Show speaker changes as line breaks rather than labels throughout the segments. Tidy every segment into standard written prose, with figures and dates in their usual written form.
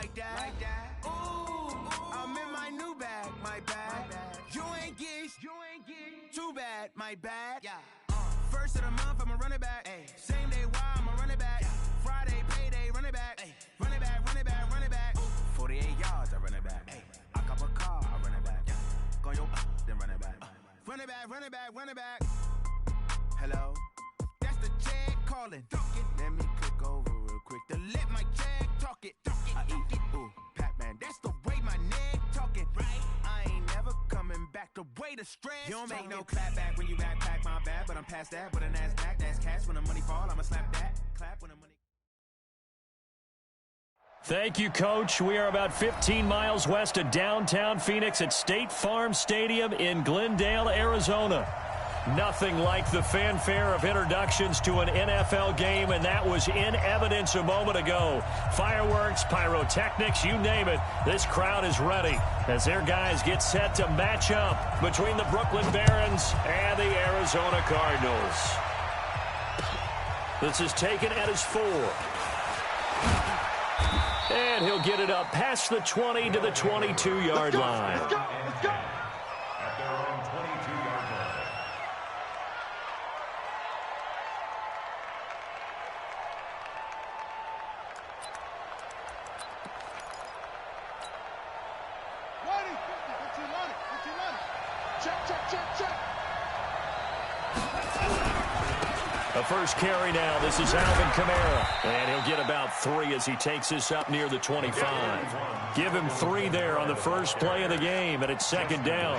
like that. Ooh, I'm in my new bag, my bad. You ain't get too bad, my bad. First of the month, I'ma run it back. Same day, why I'ma run it back. Friday, payday, run it back. Run it back, run it back, run it back. 48 yards, I run it back. I cop a car, I run it back. Go yo, then run it back. Run it back, run it back, run it back. Hello, that's the jag calling. Let me click over real quick to let my jag talk it. I eat it, ooh, Pac-Man, that's the way my neck talking. Right, I ain't never coming back the way the stress. You don't make no clap back when you backpack, my bad, but I'm past that. With a NASDAQ, that's cash. When the money fall, I'ma slap that. Clap when the money.
Thank you, Coach. We are about 15 miles west of downtown Phoenix at State Farm Stadium in Glendale, Arizona. Nothing like the fanfare of introductions to an NFL game, and that was in evidence a moment ago. Fireworks, pyrotechnics, you name it. This crowd is ready as their guys get set to match up between the Brooklyn Barons and the Arizona Cardinals. This is taken at his 4. And he'll get it up past the 20 to the 22-yard line.
Let's go, let's go. At their own 22-yard line.
The first carry now. This is Alvin Kamara. And he'll get about 3 as he takes this up near the 25. Give him 3 there on the first play of the game, and it's second down.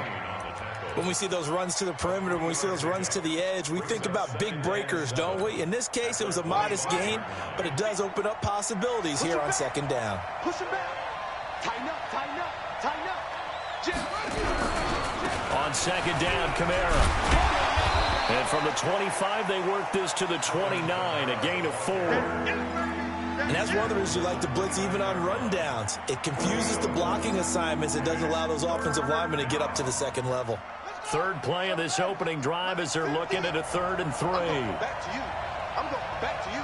When we see those runs to the perimeter, when we see those runs to the edge, we think about big breakers, don't we? In this case, it was a modest gain, but it does open up possibilities here on second down.
Push him back. Tighten up, tighten up, tighten up.
On second down, Kamara. And from the 25, they work this to the 29, a gain of 4.
And that's one of the reasons you like to blitz even on rundowns. It confuses the blocking assignments. It doesn't allow those offensive linemen to get up to the second level.
Third play of this opening drive as they're looking at a 3rd and 3.
Back to you. I'm going back to you.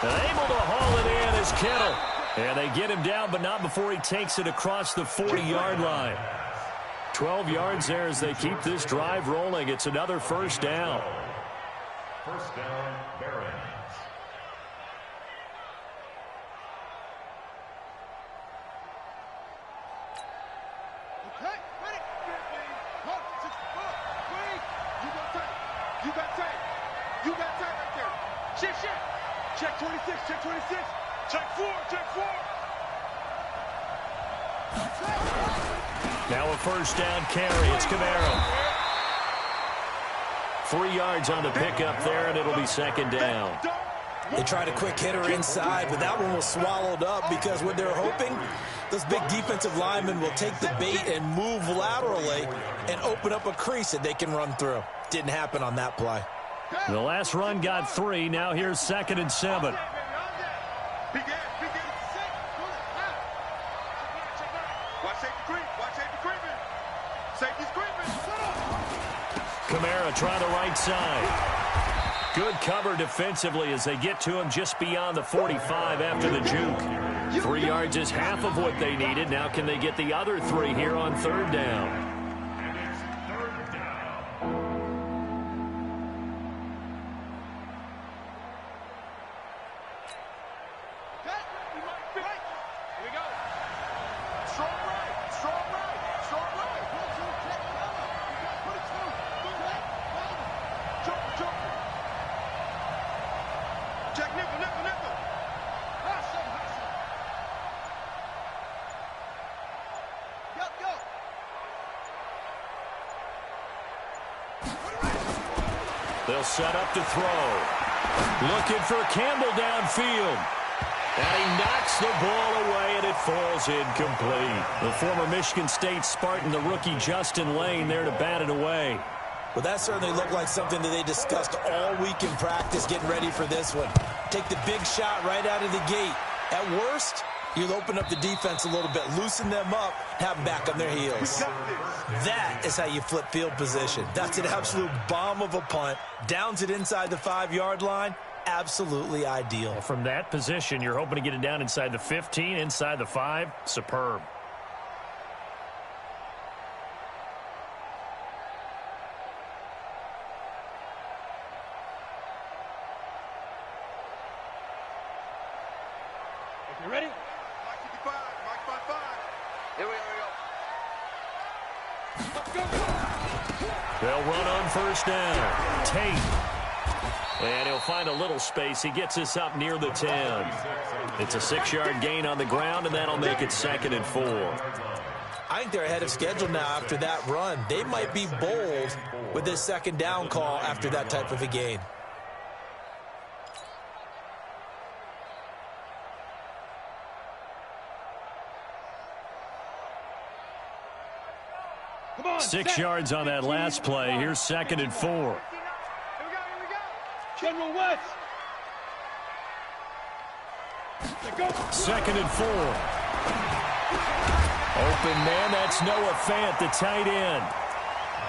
And able to haul it in is Kittle. And they get him down, but not before he takes it across the 40-yard line. 12 yards there as they keep this drive rolling. It's another first down.
First down, Barons.
Okay, ready? Wait. You got time. You got time. You got time right there. Shift. Check 26, check 26. Check 4, check 4.
Now a first down carry. It's Kamara. 3 yards on the pickup there, and it'll be second down.
They tried a quick hitter inside, but that one was swallowed up because what they're hoping, those big defensive linemen will take the bait and move laterally and open up a crease that they can run through. Didn't happen on that play.
The last run got 3. Now here's 2nd and 7. Kamara trying the right side. Good cover defensively as they get to him just beyond the 45 after the juke. 3 yards is half of what they needed. Now can they get the other 3 here on 3rd down? They'll set up to throw. Looking for Campbell downfield. And he knocks the ball away, and it falls incomplete. The former Michigan State Spartan, the rookie Justin Lane, there to bat it away.
Well, that certainly looked like something that they discussed all week in practice getting ready for this one. Take the big shot right out of the gate. At worst, you'll open up the defense a little bit, loosen them up, have them back on their heels. That is how you flip field position. That's an absolute bomb of a punt. Downs it inside the 5-yard line. absolutely ideal.
From that position, you're hoping to get it down inside the 15, inside the 5. Superb.
You ready? Mike 55, Mike 55. Here we go.
They'll run on first down. Tate. And he'll find a little space. He gets us up near the 10. It's a 6-yard gain on the ground, and that'll make it 2nd and 4.
I think they're ahead of schedule now after that run. They might be bold with this 2nd down call after that type of a gain.
6 yards on that last play. Here's 2nd and 4.
Here we go. General West.
2nd and 4. Open man, that's Noah Fant, the tight end.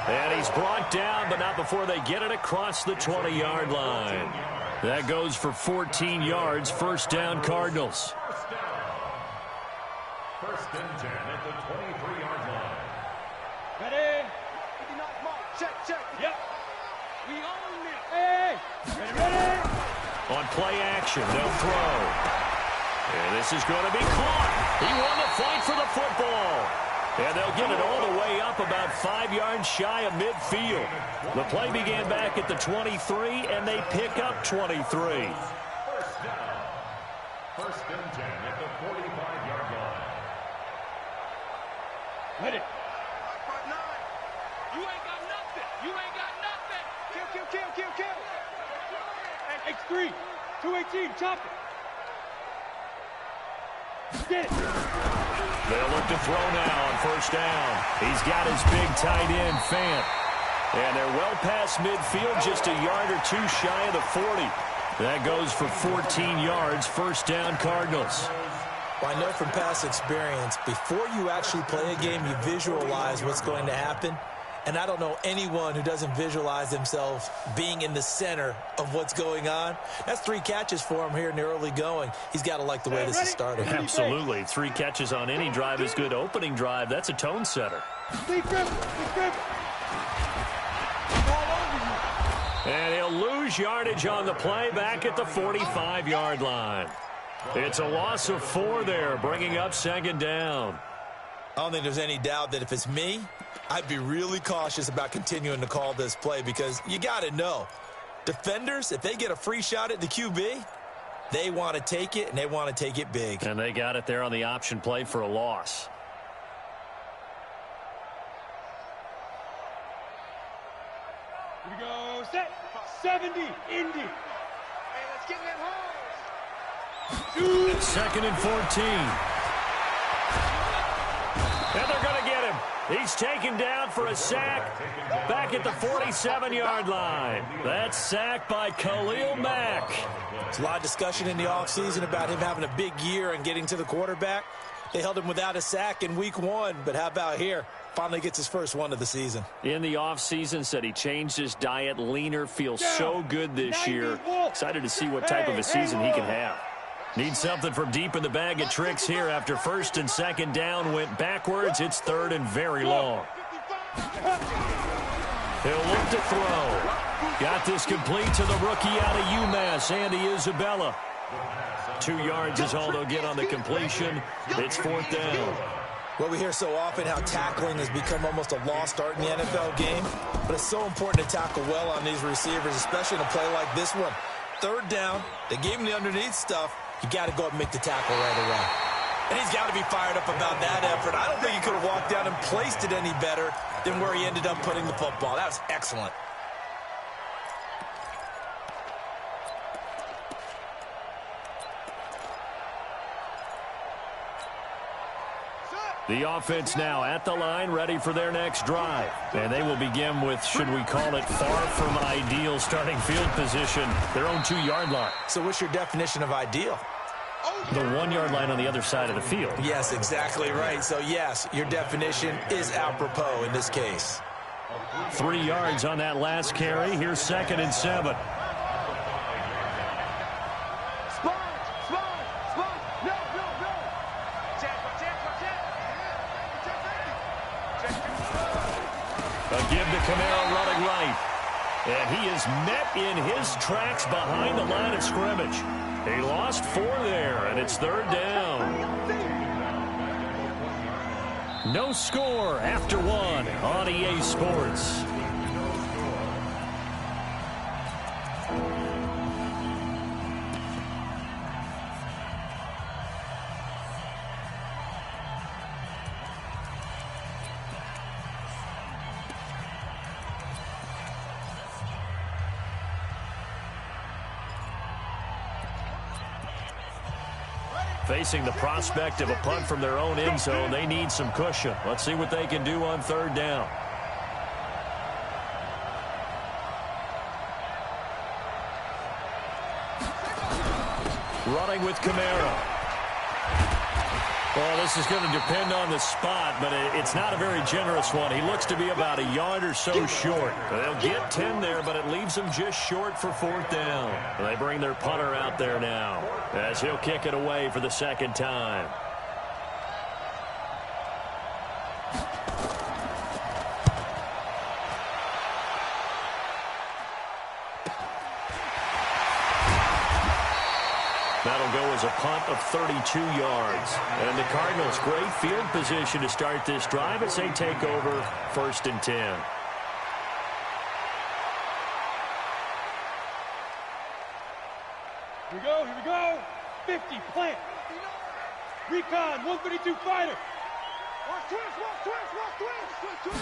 And he's brought down, but not before they get it across the 20-yard line. That goes for 14 yards, 1st down Cardinals.
1st and 10 at the 23-yard line.
Ready? Check, check. Yep. We own it. Hey. Ready?
On play action, they'll throw. And this is going to be caught. He won the fight for the football. And they'll get it all the way up about 5 yards shy of midfield. The play began back at the 23, and they pick up 23.
1st down. 1st and 10 at the 45-yard line.
Ready? You ain't got nothing. You ain't got nothing. Kill. X3, 218, chop it. Get it.
They'll look to throw now on 1st down. He's got his big tight end, Fant. And they're well past midfield, just a yard or 2 shy of the 40. That goes for 14 yards, 1st down Cardinals.
Well, I know from past experience, before you actually play a game, you visualize what's going to happen. And I don't know anyone who doesn't visualize themselves being in the center of what's going on. That's 3 catches for him here in the early going. He's got to like the way this is starting.
Absolutely. 3 catches on any drive is good. Opening drive, that's a tone setter. And he'll lose yardage on the play back at the 45-yard line. It's a loss of 4 there, bringing up 2nd down.
I don't think there's any doubt that if it's me, I'd be really cautious about continuing to call this play because you got to know, defenders, if they get a free shot at the QB, they want to take it, and they want to take it big.
And they got it there on the option play for a loss.
Here we go. Set. 70. Indy. Hey, let's get that home.
2nd and 14. And they're going to get him. He's taken down for a sack back at the 47-yard line. That's sacked by Khalil Mack.
There's a lot of discussion in the offseason about him having a big year and getting to the quarterback. They held him without a sack in week 1, but how about here? Finally gets his first one of the season.
In the offseason, said he changed his diet, leaner, feels so good this year. Excited to see what type of a season he can have. Need something from deep in the bag of tricks here after 1st and 2nd down went backwards. It's 3rd and very long. He'll look to throw. Got this complete to the rookie out of UMass, Andy Isabella. 2 yards is all they'll get on the completion. It's 4th down.
Well, we hear so often how tackling has become almost a lost art in the NFL game, but it's so important to tackle well on these receivers, especially in a play like this one. 3rd down, they gave him the underneath stuff. You got to go up and make the tackle right away. And he's got to be fired up about that effort. I don't think he could have walked down and placed it any better than where he ended up putting the football. That was excellent.
The offense now at the line, ready for their next drive. And they will begin with, should we call it, far from ideal starting field position, their own 2-yard line.
So what's your definition of ideal?
The 1-yard line on the other side of the field.
Yes, exactly right. So, yes, your definition is apropos in this case.
3 yards on that last carry. Here's 2nd and 7. Kamara running right. And he is met in his tracks behind the line of scrimmage. He lost 4 there, and it's 3rd down. No score after 1 on EA Sports. Facing the prospect of a punt from their own end zone, they need some cushion. Let's see what they can do on 3rd down. Running with Kamara. Well, this is going to depend on the spot, but it's not a very generous one. He looks to be about a yard or so short. They'll get 10 there, but it leaves them just short for 4th down. They bring their punter out there now as he'll kick it away for the 2nd time. That'll go as a punt of 32 yards. And the Cardinals, great field position to start this drive as they take over 1st and 10.
Here we go. 50, plant. Recon, 132 fighter. Watch twist.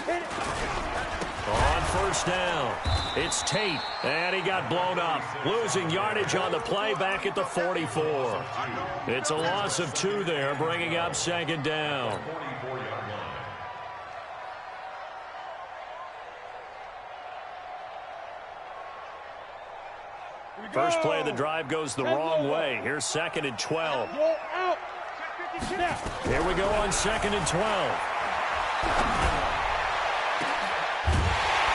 Hit it.
On 1st down, it's Tate, and he got blown up, losing yardage on the play back at the 44. It's a loss of 2 there, bringing up 2nd down. First play of the drive goes the wrong way. Here's 2nd and 12. Here we go on 2nd and 12.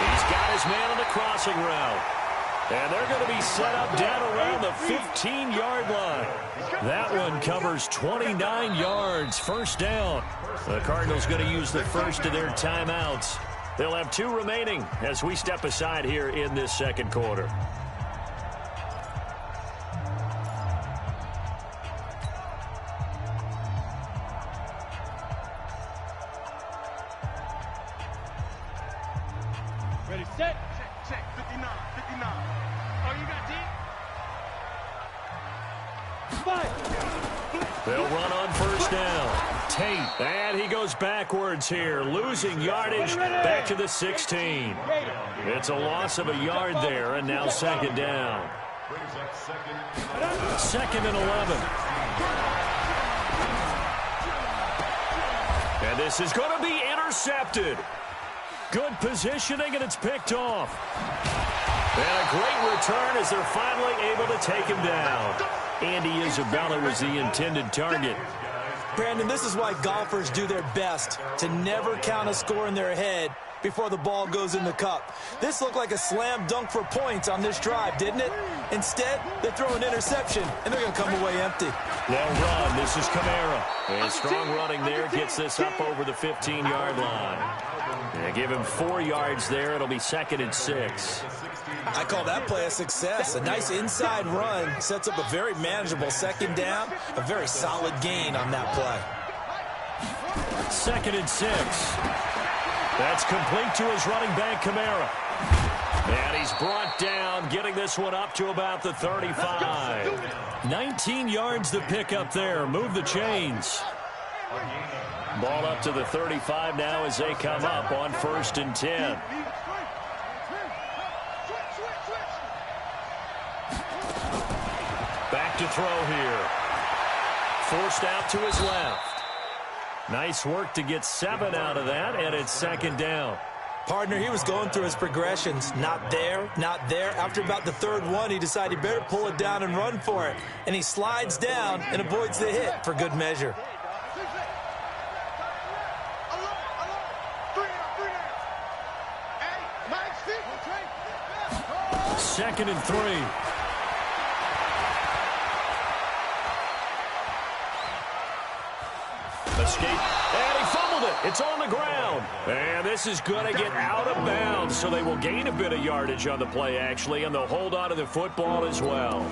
He's got his man on the crossing route. And they're going to be set up down around the 15-yard line. That one covers 29 yards, 1st down. The Cardinals going to use the first of their timeouts. They'll have 2 remaining as we step aside here in this 2nd quarter.
Ready, set. Check. 59. Oh, you got deep? Five.
They'll run on 1st down. Tate, and he goes backwards here, losing yardage back to the 16. It's a loss of a yard there, and now 2nd down. 2nd and 11. And this is going to be intercepted. Good positioning, and it's picked off. And a great return as they're finally able to take him down. Andy Isabella was the intended target.
Brandon, this is why golfers do their best to never count a score in their head before the ball goes in the cup. This looked like a slam dunk for points on this drive, didn't it? Instead, they throw an interception, and they're going to come away empty.
They'll run. This is Kamara. And strong running there gets this up over the 15-yard line. They give him 4 yards there. It'll be 2nd and 6.
I call that play a success. A nice inside run sets up a very manageable 2nd down, a very solid gain on that play.
2nd and 6. That's complete to his running back, Kamara. And he's brought down, getting this one up to about the 35. 19 yards to pick up there. Move the chains. Ball up to the 35 now as they come up on 1st and 10. Back to throw here. Forced out to his left. Nice work to get 7 out of that, and it's 2nd down.
Partner, he was going through his progressions. Not there, not there. After about the 3rd one, he decided he better pull it down and run for it. And he slides down and avoids the hit for good measure.
Second and 3. Escape, and he fumbled fumbled it. It's on the ground. And this is going to get out of bounds, so they will gain a bit of yardage on the play, actually, and they'll hold on to the football as well.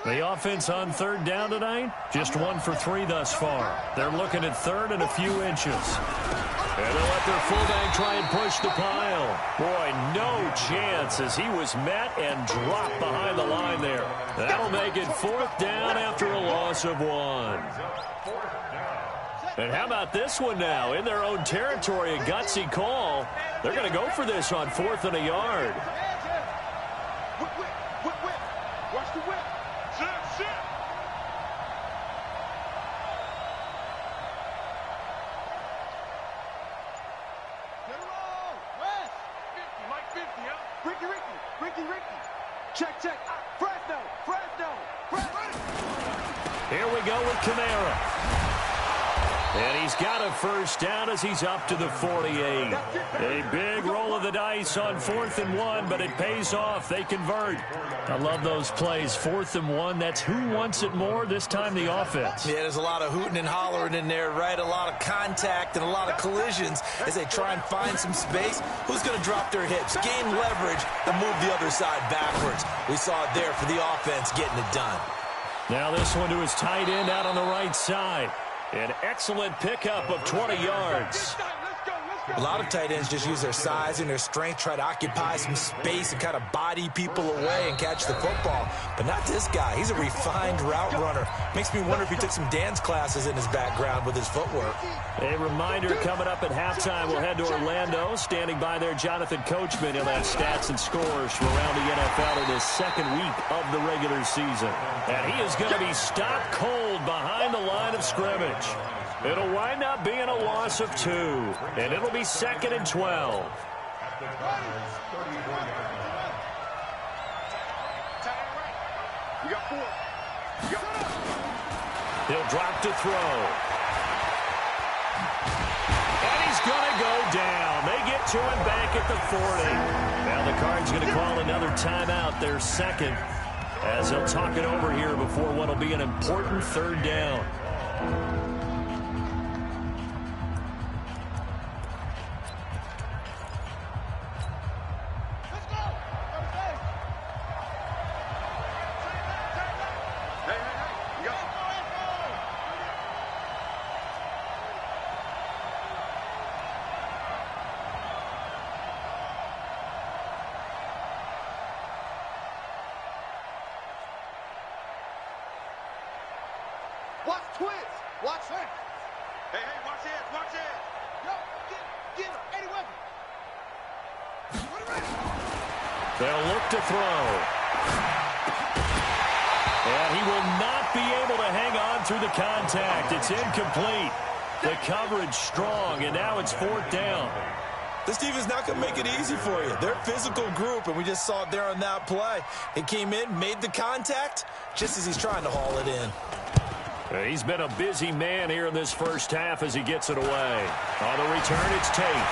The offense on third down tonight, just 1 for 3 thus far. They're looking at third and a few inches. And they'll let their fullback try and push the pile. Boy, no chance as he was met and dropped behind the line there. That'll make it 4th down after a loss of 1. And how about this one now? In their own territory, a gutsy call. They're going to go for this on 4th and a yard.
Watch the whip. Sit. Get it roll. West. 50, Mike 50, huh? Ricky. Check. Fresno.
Here we go with Kamara. And he's got a first down as he's up to the 48. A big roll of the dice on 4th and 1, but it pays off. They convert. I love those plays. 4th and 1, that's who wants it more, this time the offense.
Yeah, there's a lot of hooting and hollering in there, right? A lot of contact and a lot of collisions as they try and find some space. Who's going to drop their hips, gain leverage, and move the other side backwards? We saw it there for the offense getting it done.
Now this one to his tight end out on the right side. An excellent pickup of 20 yards.
A lot of tight ends just use their size and their strength, try to occupy some space and kind of body people away and catch the football. But not this guy. He's a refined route runner. Makes me wonder if he took some dance classes in his background with his footwork.
A reminder coming up at halftime, we'll head to Orlando. Standing by there, Jonathan Coachman. He'll have stats and scores from around the NFL in his second week of the regular season. And he is going to be stopped cold behind the line of scrimmage. It'll wind up being a loss of 2, and it'll be 2nd and 12.
We got 4.
He'll drop to throw. And he's going to go down. They get to him back at the 40. Now the Cards going to call another timeout, their second, as they'll talk it over here before what will be an important 3rd down.
Watch twist. Watch that. Hey, watch it. Yo, get him. Eddie Weapon.
They'll look to throw. And he will not be able to hang on through the contact. It's incomplete. The coverage strong, and now it's 4th down.
This defense not going to make it easy for you. They're a physical group, and we just saw it there on that play. It came in, made the contact, just as he's trying to haul it in.
He's been a busy man here in this first half as he gets it away. On the return, it's Tate.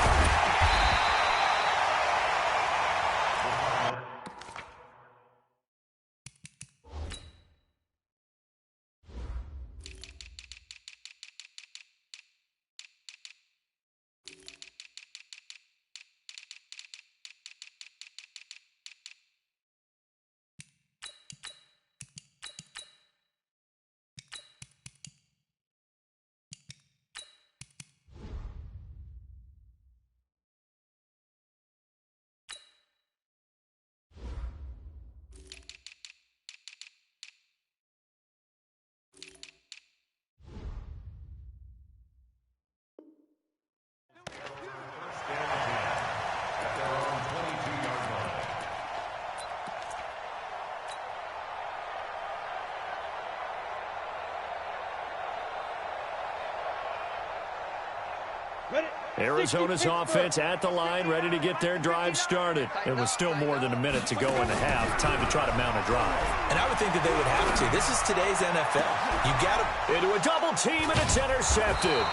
Arizona's offense at the line, ready to get their drive started. It was still more than a minute to go in the half. Time to try to mount a drive.
And I would think that they would have to. This is today's NFL. You got to...
Into a double team, and it's intercepted.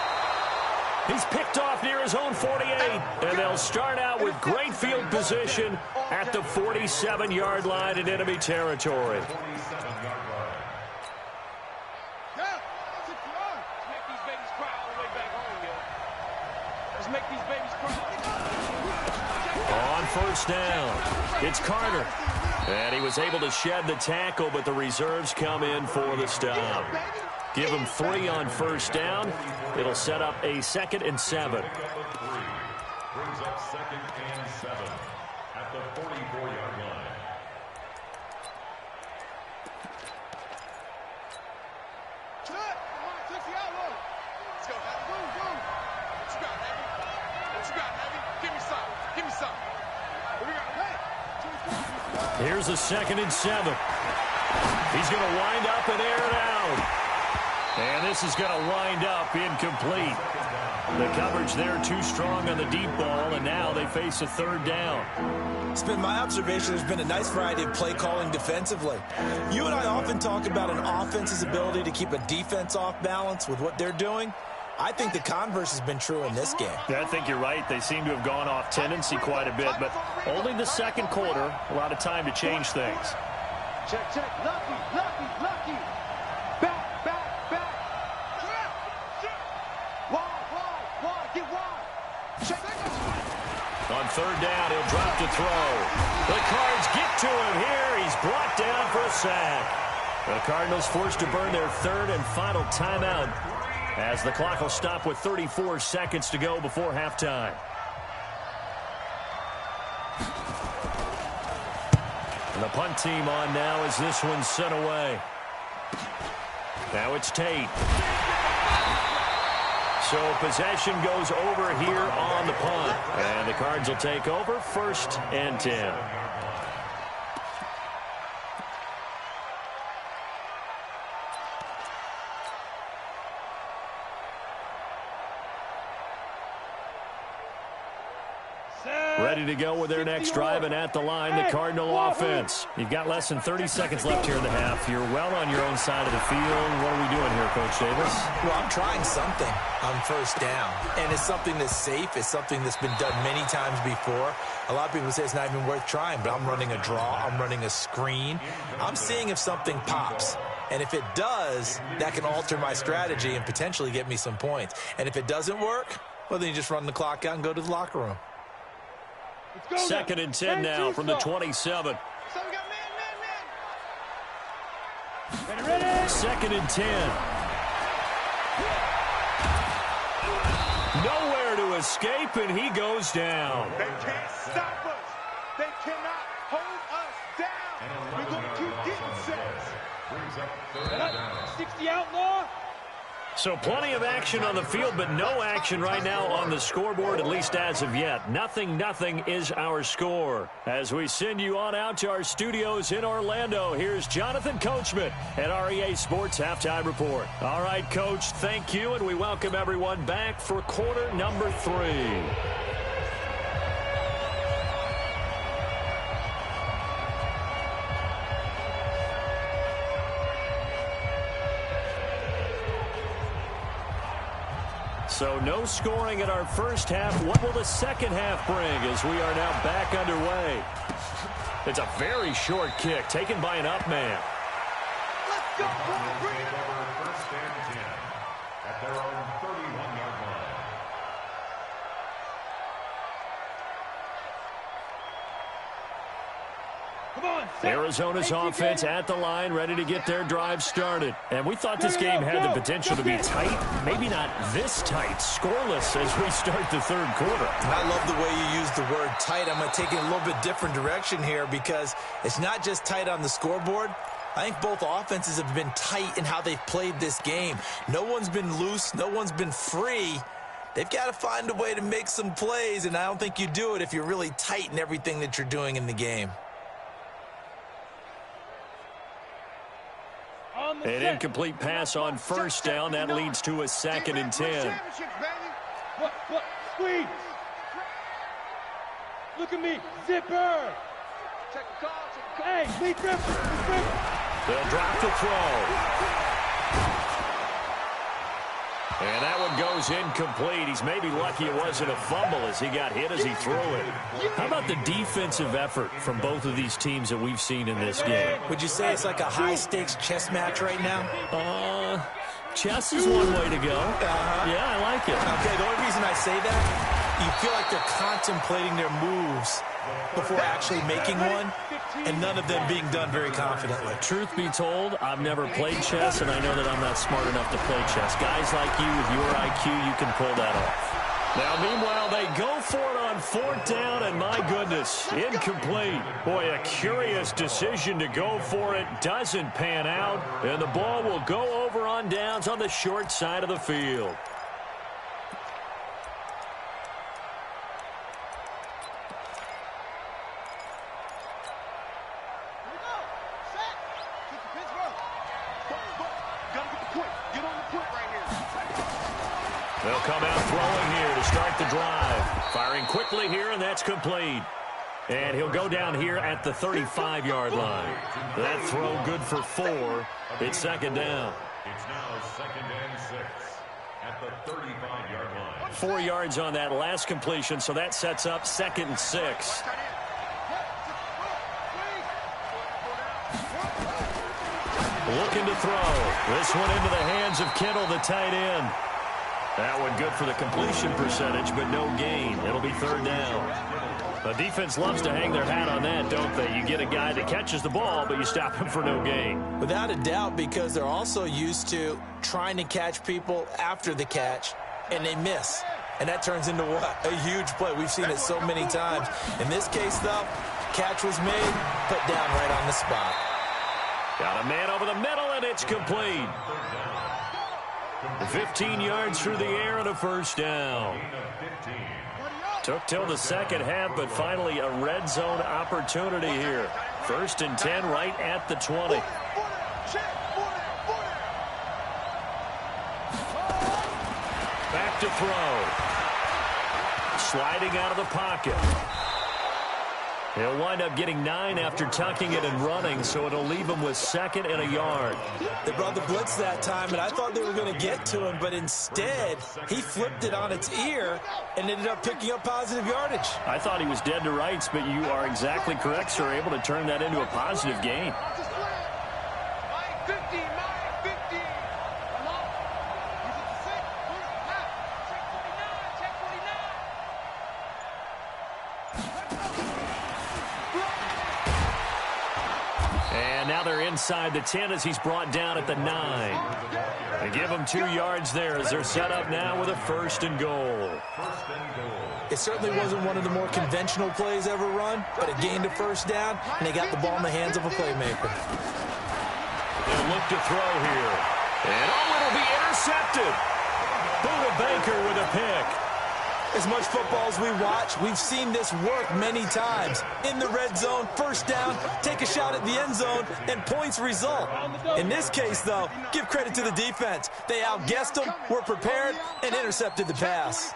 He's picked off near his own 48, and they'll start out with great field position at the 47-yard line in enemy territory. On first down, it's Carter. And he was able to shed the tackle, but the reserves come in for the stop. Give him 3 on first down. It'll set up a 2nd and 7.
Brings up 2nd and 7 at the 44-yard line.
Let's go, Heavy. What you got, Heavy? What you got, Heavy? Give me some. Give me some. What we got? Hey.
Here's a 2nd and 7. He's going to wind up and air it out. And this is going to wind up incomplete. The coverage there too strong on the deep ball, and now they face a 3rd down.
It's been my observation there's been a nice variety of play calling defensively. You and I often talk about an offense's ability to keep a defense off balance with what they're doing. I think the converse has been true in this game.
Yeah, I think you're right. They seem to have gone off tendency quite a bit, but only the 2nd quarter, a lot of time to change things.
Check. Lucky. Back. Wide. Get wide. Check.
On 3rd down, he'll drop to throw. The Cards get to him here. He's brought down for a sack. The Cardinals forced to burn their 3rd and final timeout, as the clock will stop with 34 seconds to go before halftime. And the punt team on now as this one's sent away. Now it's Tate. So possession goes over here on the punt. And the Cards will take over 1st and 10. Ready to go with their next drive, and at the line, the Cardinal offense. You've got less than 30 seconds left here in the half. You're well on your own side of the field. What are we doing here, Coach Davis?
Well, I'm trying something on first down, and it's something that's safe. It's something that's been done many times before. A lot of people say it's not even worth trying, but I'm running a draw. I'm running a screen. I'm seeing if something pops. And if it does, that can alter my strategy and potentially get me some points. And if it doesn't work, well, then you just run the clock out and go to the locker room.
2nd and 10 now from the 27. 2nd and 10. Nowhere to escape, and he goes down.
They can't stop us. They cannot hold us down. We're going to keep getting sacks.
Brings up 3rd down.
60 outlaw.
So plenty of action on the field, but no action right now on the scoreboard, at least as of yet. 0-0 is our score. As we send you on out to our studios in Orlando, here's Jonathan Coachman at REA Sports Halftime Report. All right, Coach, thank you, and we welcome everyone back for quarter number 3. So no scoring in our first half. What will the second half bring as we are now back underway? It's a very short kick taken by an up man.
Let's go, boy. Bring it
Over 1st and 10 at their own 31-yard line.
Come on,
Arizona's offense at the line, ready to get their drive started. And we thought this game had the potential to be tight, maybe not this tight, scoreless as we start the 3rd quarter.
I love the way you use the word tight. I'm going to take it a little bit different direction here because it's not just tight on the scoreboard. I think both offenses have been tight in how they've played this game. No one's been loose. No one's been free. They've got to find a way to make some plays, and I don't think you do it if you're really tight in everything that you're doing in the game.
An incomplete pass on first down. That leads to a 2nd and 10.
What? Squeeze. Look at me. Zipper. Check the call. Hey, Lee Griffin.
They'll drop the throw. And that one goes incomplete. He's maybe lucky it wasn't a fumble as he got hit as he threw it. How about the defensive effort from both of these teams that we've seen in this game?
Would you say it's like a high-stakes chess match right now?
Chess is one way to go. Yeah, I like it.
Okay, the only reason I say that, you feel like they're contemplating their moves before actually making one, and none of them being done very confidently.
Truth be told, I've never played chess, and I know that I'm not smart enough to play chess. Guys like you with your IQ, you can pull that off. Now, meanwhile, they go for it on 4th down, and my goodness, incomplete. Boy, a curious decision to go for it. Doesn't pan out, and the ball will go over on downs on the short side of the field. They'll come out throwing here to start the drive. Firing quickly here, and that's complete. And he'll go down here at the 35-yard line. That throw good for 4. It's 2nd down.
It's now 2nd and 6 at the 35-yard line.
4 yards on that last completion, so that sets up 2nd and 6. Looking to throw. This one into the hands of Kittle, the tight end. That one good for the completion percentage, but no gain. It'll be 3rd down. The defense loves to hang their hat on that, don't they? You get a guy that catches the ball, but you stop him for no gain.
Without a doubt, because they're also used to trying to catch people after the catch, and they miss. And that turns into what? A huge play. We've seen it so many times. In this case, though, catch was made, put down right on the spot.
Got a man over the middle, and it's complete. 15 yards through the air and a 1st down. Took till the second half, but finally a red zone opportunity here. 1st and 10 right at the 20. Back to throw. Sliding out of the pocket. He'll wind up getting 9 after tucking it and running, so it'll leave him with 2nd and a yard.
They brought the blitz that time, and I thought they were going to get to him, but instead, he flipped it on its ear and ended up picking up positive yardage.
I thought he was dead to rights, but you are exactly correct, sir, able to turn that into a positive gain. Now they're inside the 10 as he's brought down at the 9. They give him 2 yards there as they're set up now with a 1st and goal.
It certainly wasn't one of the more conventional plays ever run, but it gained a 1st down, and they got the ball in the hands of a playmaker.
They'll look to throw here. And it'll be intercepted. Buda Baker with a pick.
As much football as we watch, we've seen this work many times. In the red zone, 1st down, take a shot at the end zone, and points result. In this case, though, give credit to the defense. They outguessed them, were prepared, and intercepted the pass.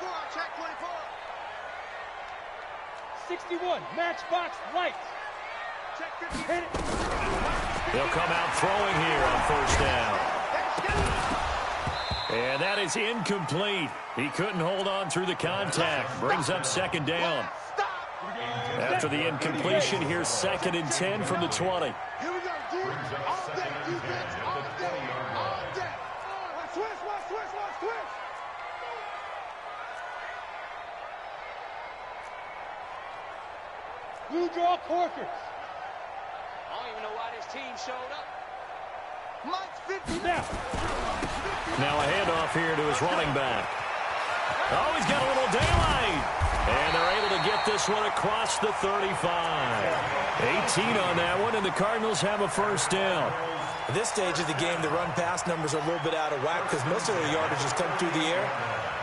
61, matchbox lights.
They'll come out throwing here on 1st down. And that is incomplete. He couldn't hold on through the contact. Brings up 2nd down. After the incompletion, here's 2nd and 10 from the 20.
Here we go, G. All day, defense. All day. All day. Switch.
Blue draw corkers.
I don't even know why this team showed up.
Mike's 50.
Now a handoff here to his running back. Oh, he's got a little daylight. And they're able to get this one across the 35. 18 on that one, and the Cardinals have a 1st down.
At this stage of the game, the run-pass numbers are a little bit out of whack because most of the yardage has come through the air.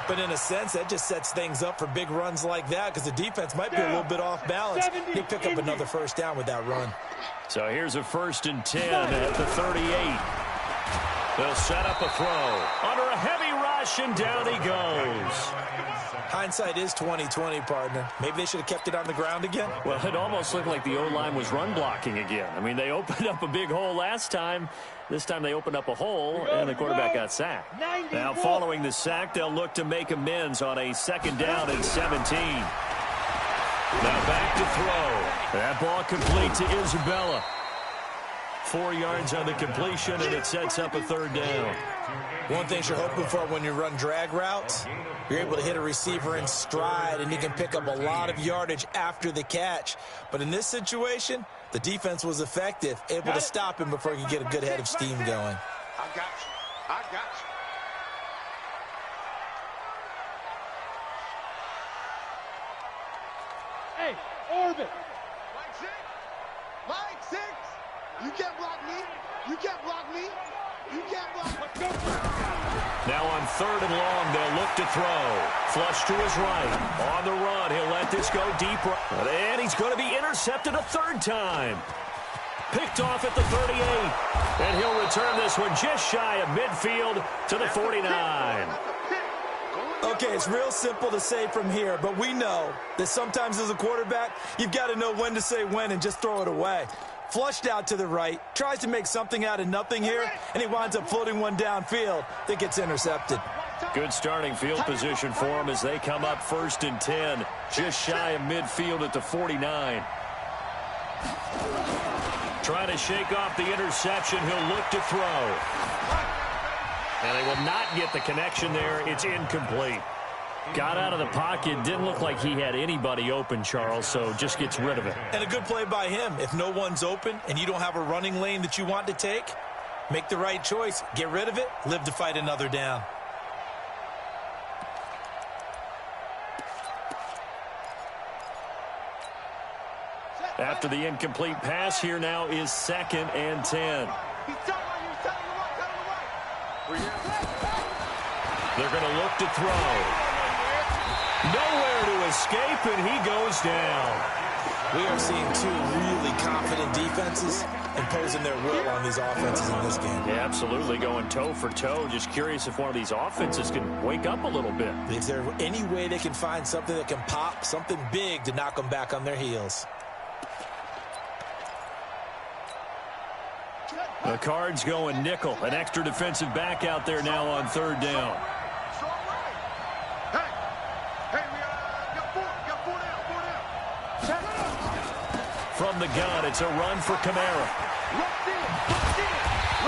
But in a sense, that just sets things up for big runs like that because the defense might be a little bit off balance. They pick up another 1st down with that run.
So here's a 1st and 10 at the 38. They'll set up a throw. Under a heavy rush. rush, and down he goes.
Hindsight is 20/20, partner. Maybe they should have kept it on the ground again.
Well, it almost looked like the O-line was run blocking again. I mean, they opened up a big hole last time. This time they opened up a hole, and the quarterback got sacked. Now, following the sack, they'll look to make amends on a 2nd down and 17. Now back to throw. That ball complete to Isabella. 4 yards on the completion, and it sets up a 3rd down.
One thing you're hoping for when you run drag routes, you're able to hit a receiver in stride, and you can pick up a lot of yardage after the catch. But in this situation, the defense was effective, able to stop him before he could get a good head of steam going.
I got you. I got you.
Hey, Orbit.
Line 6. Line 6. You can't block me. You can't block me. You can't block me.
Now on 3rd and long, they'll look to throw. Flush to his right. On the run, he'll let this go deep. And he's going to be intercepted a 3rd time. Picked off at the 38. And he'll return this one just shy of midfield to the 49.
Okay, it's real simple to say from here, but we know that sometimes as a quarterback, you've got to know when to say when and just throw it away. Flushed out to the right, tries to make something out of nothing here, and he winds up floating one downfield that gets intercepted.
Good starting field position for him as they come up 1st and 10, just shy of midfield at the 49. Trying to shake off the interception, he'll look to throw. And they will not get the connection there. It's incomplete. Got out of the pocket. Didn't look like he had anybody open, Charles, so just gets rid of it.
And a good play by him. If no one's open and you don't have a running lane that you want to take, make the right choice. Get rid of it. Live to fight another down.
After the incomplete pass, here now is 2nd and 10. They're going to look to throw. Nowhere to escape, and he goes down.
We are seeing 2 really confident defenses imposing their will on these offenses in this game.
Yeah, absolutely, going toe for toe. Just curious if one of these offenses can wake up a little bit.
Is there any way they can find something that can pop, something big to knock them back on their heels?
The Cards going nickel. An extra defensive back out there now on 3rd down. From the gun, it's a run for Kamara.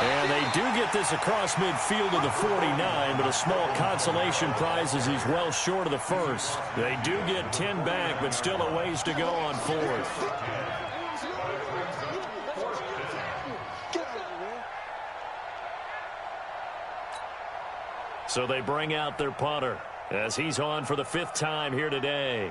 And they do get this across midfield to the 49, but a small consolation prize as he's well short of the 1st. They do get 10 back, but still a ways to go on 4th. So they bring out their punter as he's on for the 5th time here today.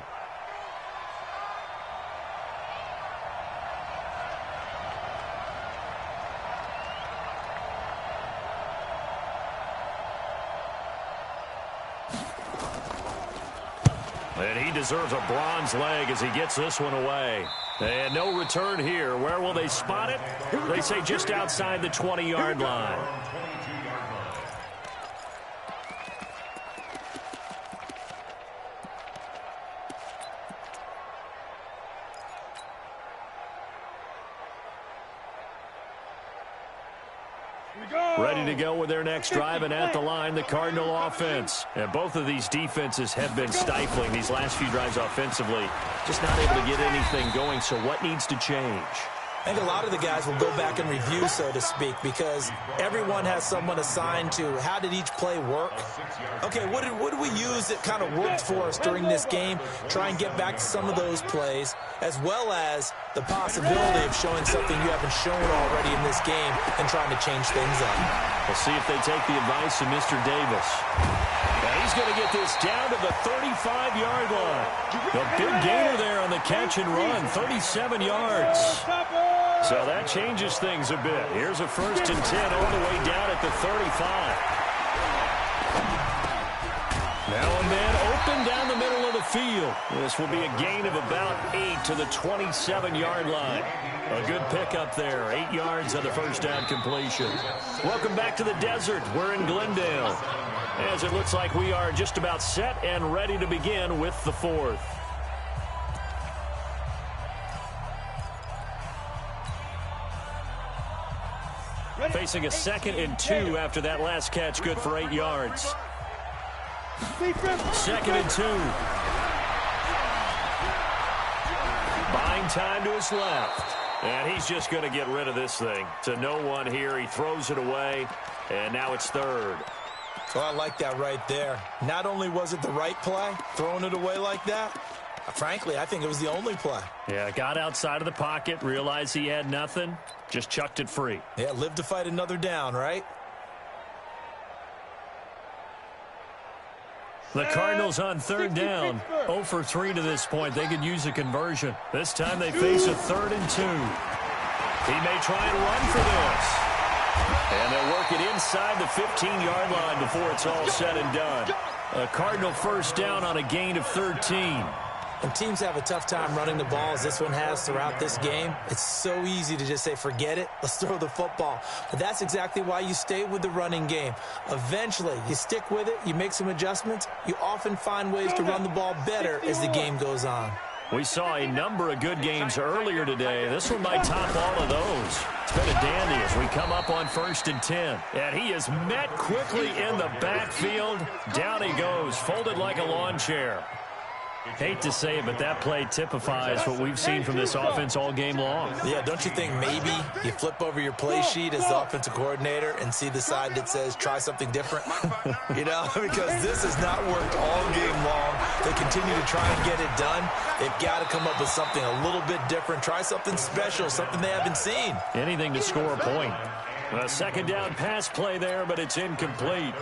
And he deserves a bronze leg as he gets this one away. And no return here. Where will they spot it? They say just outside the 20-yard line. Ready to go with their next drive, and at the line, the Cardinal offense. And both of these defenses have been stifling these last few drives offensively. Just not able to get anything going, so what needs to change?
I think a lot of the guys will go back and review, so to speak, because everyone has someone assigned to how did each play work. Okay, what did we use that kind of worked for us during this game? Try and get back to some of those plays, as well as the possibility of showing something you haven't shown already in this game and trying to change things up.
We'll see if they take the advice of Mr. Davis. Now he's going to get this down to the 35-yard line. The big gainer there on the catch and run, 37 yards. So that changes things a bit. Here's a 1st and 10 all the way down at the 35. Now a man open down the middle of the field. This will be a gain of about 8 to the 27-yard line. A good pickup there, 8 yards on the 1st down completion. Welcome back to the desert. We're in Glendale. as it looks like we are just about set and ready to begin with the fourth. Facing a 2nd and 2 after that last catch, good for 8 yards. 2nd and 2. Buying time to his left. And he's just going to get rid of this thing. To no one here. He throws it away, and now it's 3rd.
So I like that right there. Not only was it the right play, throwing it away like that, frankly, I think it was the only play.
Yeah, got outside of the pocket, realized he had nothing, just chucked it free.
Yeah, live to fight another down, right?
The Cardinals on 3rd down, 0 for 3 to this point. They could use a conversion. This time they face a 3rd and 2. He may try and run for this. And they'll work it inside the 15-yard line before it's all said and done. A Cardinal first down on a gain of 13.
When teams have a tough time running the ball, as this one has throughout this game, it's so easy to just say, forget it, let's throw the football. But that's exactly why you stay with the running game. Eventually, you stick with it, you make some adjustments, you often find ways to run the ball better as the game goes on.
We saw a number of good games earlier today. This one might top all of those. It's been a dandy as we come up on 1st and 10. And he is met quickly in the backfield. Down he goes, folded like a lawn chair. Hate to say it, but that play typifies what we've seen from this offense all game long.
Yeah, don't you think maybe you flip over your play sheet as the offensive coordinator and see the side that says try something different? You know, because this has not worked all game long. They continue to try and get it done. They've got to come up with something a little bit different. Try something special, something they haven't seen.
Anything to score a point. A 2nd down pass play there, but it's incomplete.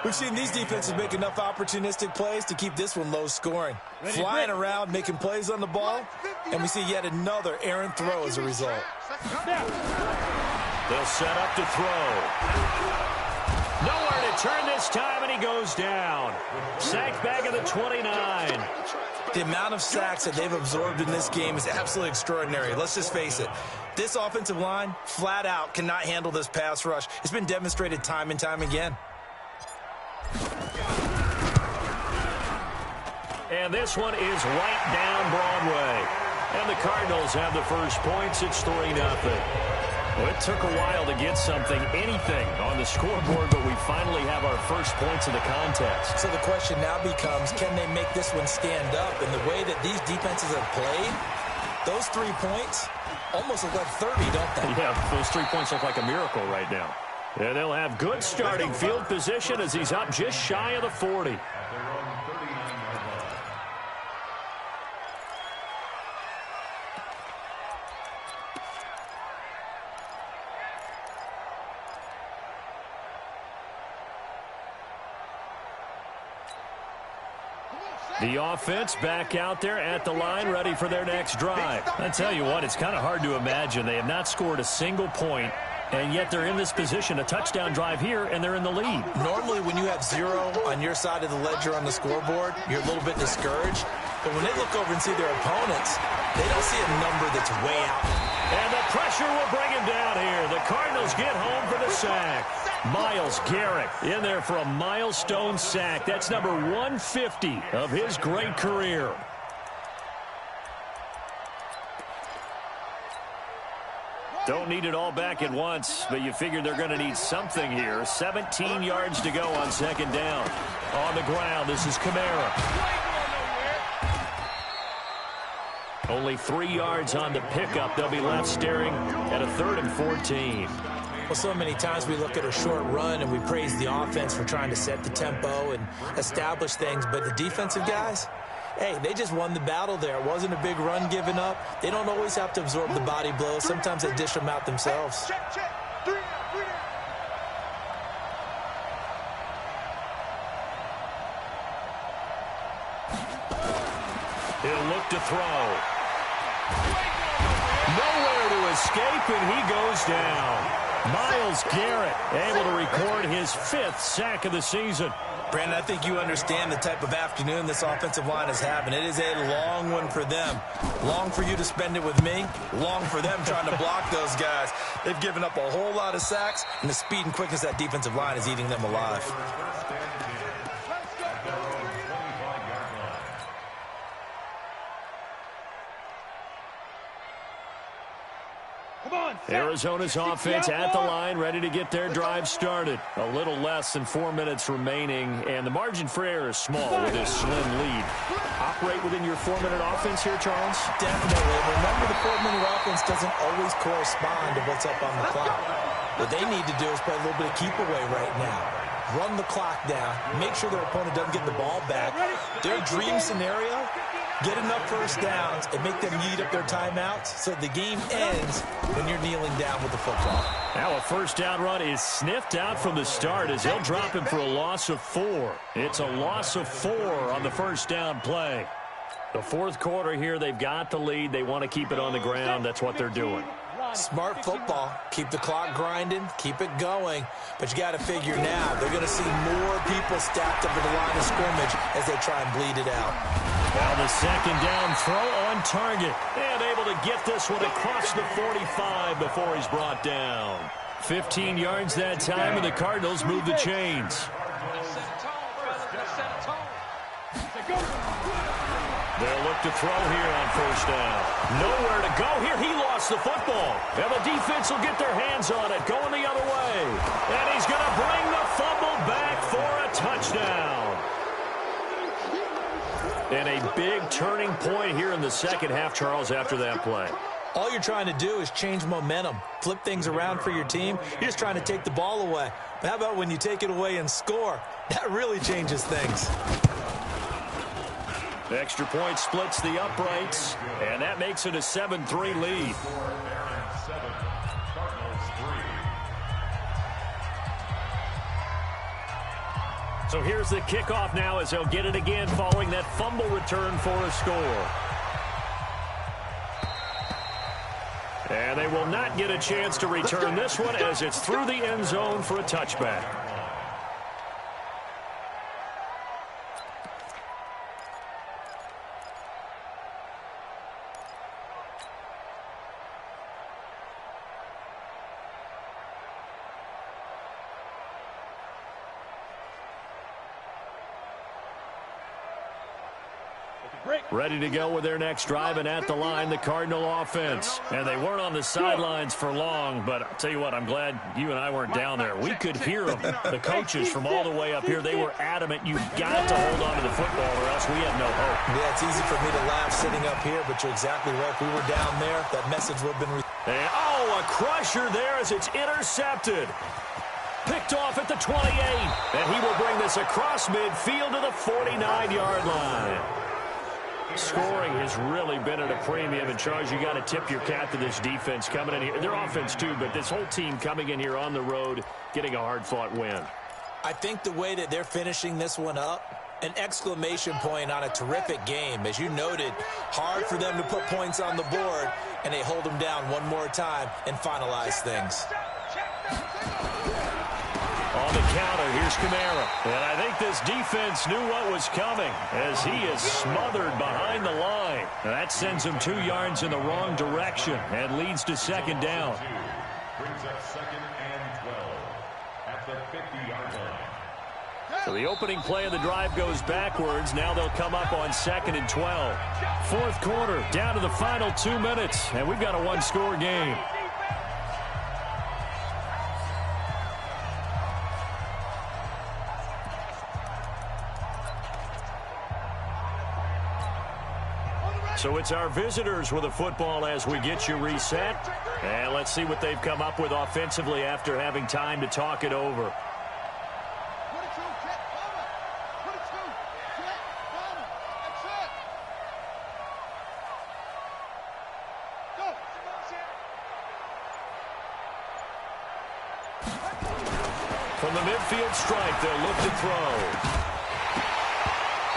We've seen these defenses make enough opportunistic plays to keep this one low scoring. Flying around, making plays on the ball, and we see yet another errant throw as a result.
They'll set up to throw. Nowhere to turn this time, and he goes down. Sacked back at the 29.
The amount of sacks that they've absorbed in this game is absolutely extraordinary. Let's just face it. This offensive line, flat out, cannot handle this pass rush. It's been demonstrated time and time again.
And this one is right down Broadway. And the Cardinals have the first points. It's 3-0. Well, it took a while to get something, anything, on the scoreboard, but we finally have our first points of the contest.
So the question now becomes, can they make this one stand up? And the way that these defenses have played, those 3 points almost look like 30, don't they?
Yeah, those 3 points look like a miracle right now. And they'll have good starting field position as he's up just shy of the 40. The offense back out there at the line, ready for their next drive. I tell you what, it's kind of hard to imagine. They have not scored a single point, and yet they're in this position, a touchdown drive here, and they're in the lead.
Normally, when you have 0 on your side of the ledger on the scoreboard, you're a little bit discouraged. But when they look over and see their opponents, they don't see a number that's way out.
And the pressure will bring him down here. The Cardinals get home for the sack. Myles Garrett in there for a milestone sack. That's number 150 of his great career. Don't need it all back at once, but you figure they're going to need something here. 17 yards to go on 2nd down. On the ground, this is Kamara. Only 3 yards on the pickup. They'll be left staring at a 3rd and 14.
Well, so many times we look at a short run and we praise the offense for trying to set the tempo and establish things, but the defensive guys, hey, they just won the battle there. It wasn't a big run given up. They don't always have to absorb the body blows. Sometimes they dish them out themselves.
He'll look to throw. Nowhere to escape, and he goes down. Myles Garrett able to record his 5th sack of the season.
Brandon, I think you understand the type of afternoon this offensive line is having. It is a long one for them. Long for you to spend it with me. Long for them trying to block those guys. They've given up a whole lot of sacks, and the speed and quickness of that defensive line is eating them alive.
Arizona's offense at the line, ready to get their drive started. A little less than 4 minutes remaining, and the margin for error is small with this slim lead. Operate within your 4-minute offense here, Charles?
Definitely. Remember, the 4-minute offense doesn't always correspond to what's up on the clock. What they need to do is play a little bit of keep away right now. Run the clock down. Make sure their opponent doesn't get the ball back. Their dream scenario, get enough first downs and make them eat up their timeouts so the game ends when you're kneeling down with the football.
Now a first down run is sniffed out from the start as they'll drop him for a loss of 4. It's a loss of 4 on the first down play. The fourth quarter here, they've got the lead. They want to keep it on the ground. That's what they're doing.
Smart football. Keep the clock grinding. Keep it going. But you got to figure now they're going to see more people stacked up at the line of scrimmage as they try and bleed it out.
Now the second down throw on target. And able to get this one across the 45 before he's brought down. 15 yards that time, and the Cardinals move the chains. They'll look to throw here on first down. Nowhere to go here. He lost the football. And the defense will get their hands on it, going the other way. And he's going to bring the fumble back for a touchdown. And a big turning point here in the second half, Charles, after that play.
All you're trying to do is change momentum, flip things around for your team. You're just trying to take the ball away. But how about when you take it away and score? That really changes things.
The extra point splits the uprights, and that makes it a 7-3 lead. So here's the kickoff now as they'll get it again following that fumble return for a score. And they will not get a chance to return this one as it's through the end zone for a touchback. Ready to go with their next drive, and at the line, the Cardinal offense. And they weren't on the sidelines for long, but I'll tell you what, I'm glad you and I weren't down there. We could hear them. The coaches from all the way up here, they were adamant. You've got to hold on to the football or else we have no hope.
Yeah, it's easy for me to laugh sitting up here, but you're exactly right. If we were down there, that message would have been...
And, oh, a crusher there as it's intercepted. Picked off at the 28, and he will bring this across midfield to the 49-yard line. Scoring has really been at a premium, and Charles, you got to tip your cap to this defense coming in here. Their offense too, but this whole team coming in here on the road, getting a hard-fought win.
I think the way that they're finishing this one up, an exclamation point on a terrific game. As you noted, hard for them to put points on the board, and they hold them down one more time and finalize things.
On the counter, here's Kamara. And I think this defense knew what was coming as he is smothered behind the line. And that sends him 2 yards in the wrong direction and leads to second down.
Brings up 2nd and 12 at the 50-yard line.
So the opening play of the drive goes backwards. Now they'll come up on 2nd and 12. Fourth quarter, down to the final 2 minutes, and we've got a one-score game. So it's our visitors with the football as we get you reset. And let's see what they've come up with offensively after having time to talk it over. From the midfield stripe, they'll look to throw.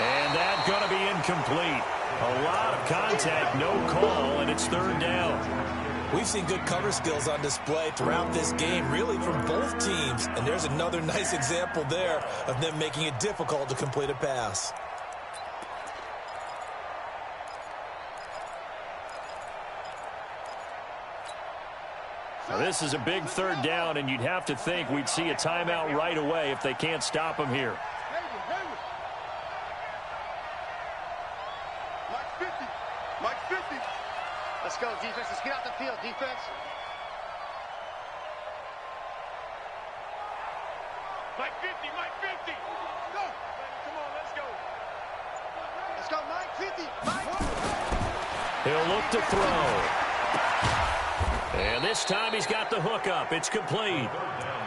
And that's going to be incomplete. A lot of contact, no call, and it's third down.
We've seen good cover skills on display throughout this game, really from both teams. And there's another nice example there of them making it difficult to complete a pass.
Now this is a big third down, and you'd have to think we'd see a timeout right away if they can't stop them here.
Mike 50.
Let's go, defense. Let's get out the field, defense.
50, Mike 50. Go. Come on, let's go. Let's go, Mike 50.
He'll look to throw. And this time he's got the hook up. It's complete.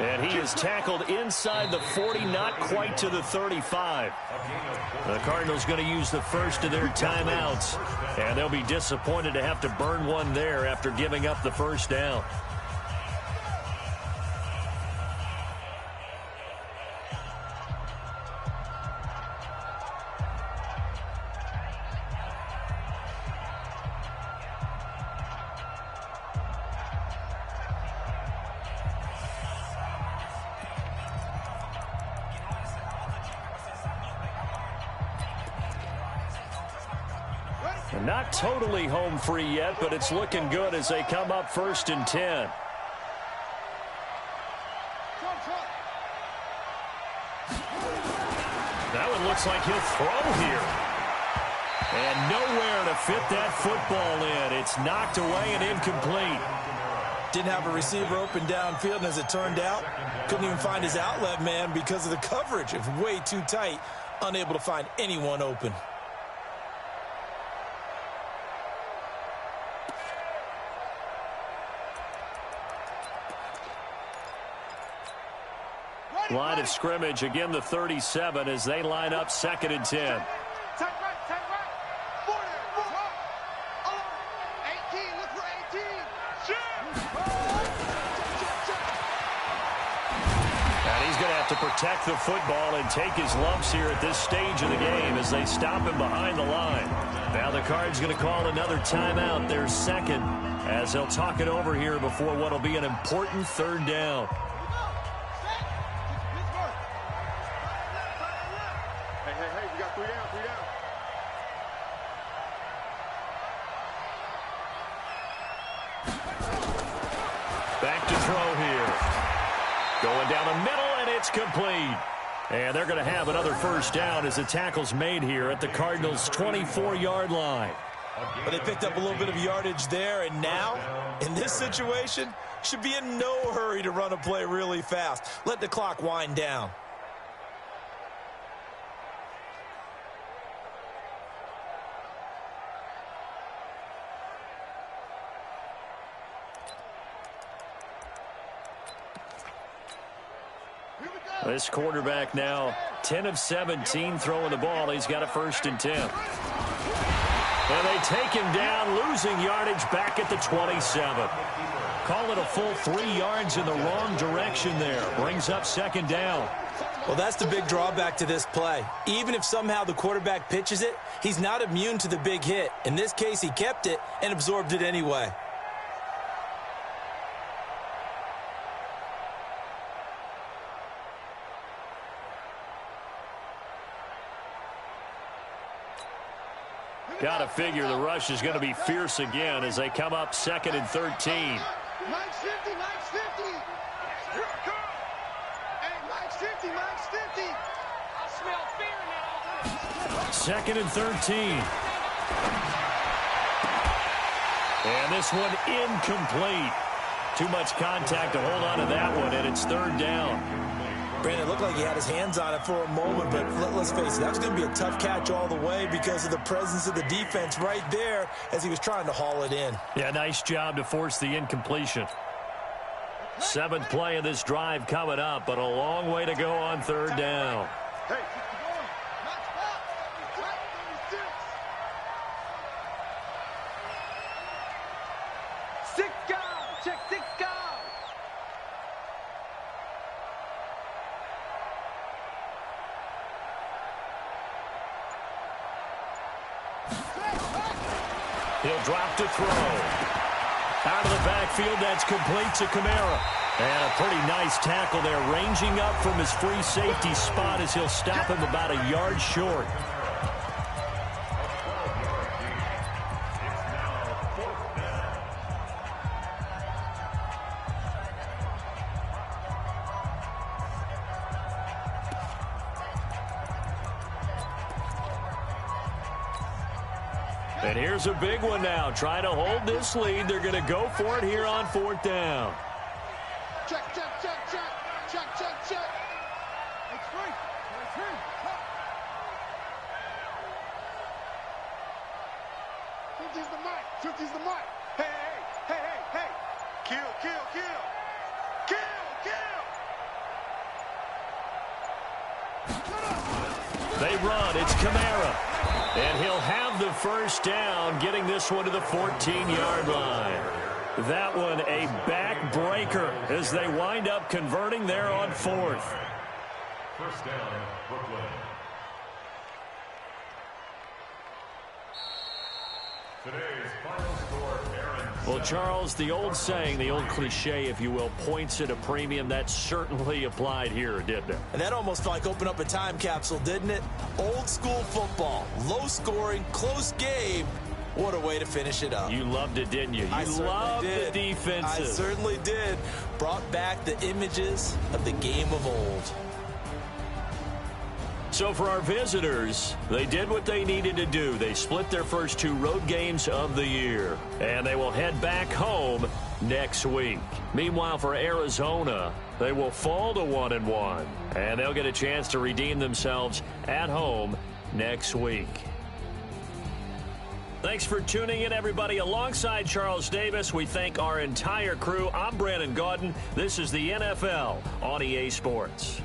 And he is tackled inside the 40, not quite to the 35. The Cardinals going to use the first of their timeouts. And they'll be disappointed to have to burn one there after giving up the first down. Not totally home free yet, but it's looking good as they come up 1st and 10. That one looks like he'll throw here. And nowhere to fit that football in. It's knocked away and incomplete.
Didn't have a receiver open downfield, and as it turned out, couldn't even find his outlet man because of the coverage. It was way too tight, unable to find anyone open.
Line of scrimmage, again the 37 as they line up 2nd and 10.
Take right. 40, 18, look for 18.
And he's going to have to protect the football and take his lumps here at this stage of the game as they stop him behind the line. Now the Cards going to call another timeout, their second, as they'll talk it over here before what will be an important 3rd down.
Hey, we got 3 down.
Back to throw here. Going down the middle, and it's complete. And they're going to have another first down as the tackle's made here at the Cardinals' 24-yard line.
But they picked up a little bit of yardage there, and now, in this situation, should be in no hurry to run a play really fast. Let the clock wind down.
This quarterback now 10 of 17 throwing the ball. He's got a 1st and 10. And they take him down, losing yardage back at the 27. Call it a full 3 yards in the wrong direction there. Brings up 2nd down.
Well, that's the big drawback to this play. Even if somehow the quarterback pitches it, he's not immune to the big hit. In this case, he kept it and absorbed it anyway.
Got to figure the rush is going to be fierce again as they come up 2nd and 13.
Mike's 50. Here it comes. Hey, Mike's 50.
I smell fear now.
2nd and 13. And this one incomplete. Too much contact to hold on to that one, and it's 3rd down.
Brandon, it looked like he had his hands on it for a moment, but let's face it, that was going to be a tough catch all the way because of the presence of the defense right there as he was trying to haul it in.
Yeah, nice job to force the incompletion. 7th play of this drive coming up, but a long way to go on 3rd down.
Hey.
Check 6 guys.
He'll drop to throw. Out of the backfield, that's complete to Kamara. And a pretty nice tackle there, ranging up from his free safety spot as he'll stop him about a yard short. And here's a big one now. Trying to hold this lead. They're going to go for it here on 4th down.
Check. 50's the mic. 50's the mic. Hey, hey, hey, hey, hey. Kill, kill, kill. Kill, kill.
They run. It's Kamara. And he'll have the first down, getting this one to the 14-yard line. That one a backbreaker as they wind up converting there on fourth.
First down, Brooklyn. Today's final score, Aaron.
Well, Charles, the old saying, the old cliche, if you will, points at a premium, that certainly applied here, didn't it?
And that almost like opened up a time capsule, didn't it? Old school football, low scoring, close game. What a way to finish it up.
You loved it, didn't you? You loved the defenses.
I certainly did. Brought back the images of the game of old.
So for our visitors, they did what they needed to do. They split their first two road games of the year, and they will head back home next week. Meanwhile, for Arizona, they will fall to 1-1, and they'll get a chance to redeem themselves at home next week. Thanks for tuning in, everybody. Alongside Charles Davis, we thank our entire crew. I'm Brandon Gaudin. This is the NFL on EA Sports.